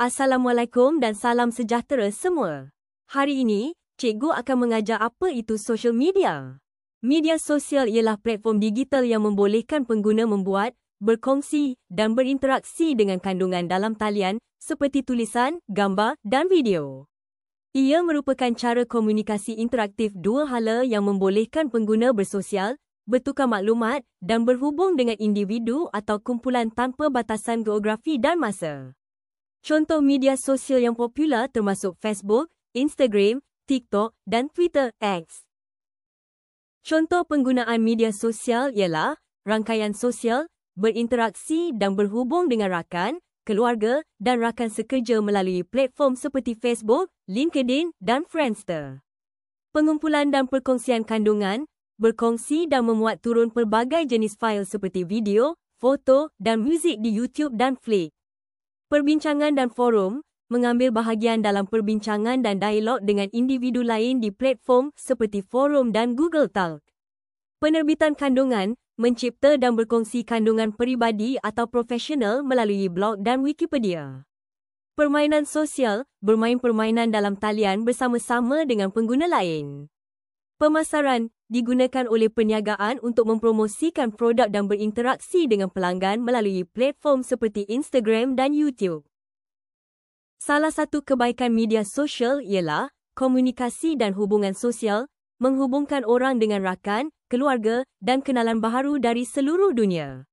Assalamualaikum dan salam sejahtera semua. Hari ini, cikgu akan mengajar apa itu social media. Media sosial ialah platform digital yang membolehkan pengguna membuat, berkongsi dan berinteraksi dengan kandungan dalam talian seperti tulisan, gambar dan video. Ia merupakan cara komunikasi interaktif dua hala yang membolehkan pengguna bersosial, bertukar maklumat dan berhubung dengan individu atau kumpulan tanpa batasan geografi dan masa. Contoh media sosial yang popular termasuk Facebook, Instagram, TikTok dan Twitter X. Contoh penggunaan media sosial ialah rangkaian sosial, berinteraksi dan berhubung dengan rakan, keluarga dan rakan sekerja melalui platform seperti Facebook, LinkedIn dan Friendster. Pengumpulan dan perkongsian kandungan, berkongsi dan memuat turun pelbagai jenis fail seperti video, foto dan muzik di YouTube dan Flickr. Perbincangan dan forum, mengambil bahagian dalam perbincangan dan dialog dengan individu lain di platform seperti forum dan Google Talk. Penerbitan kandungan, mencipta dan berkongsi kandungan peribadi atau profesional melalui blog dan Wikipedia. Permainan sosial, bermain permainan dalam talian bersama-sama dengan pengguna lain. Pemasaran, digunakan oleh perniagaan untuk mempromosikan produk dan berinteraksi dengan pelanggan melalui platform seperti Instagram dan YouTube. Salah satu kebaikan media sosial ialah komunikasi dan hubungan sosial, menghubungkan orang dengan rakan, keluarga dan kenalan baharu dari seluruh dunia.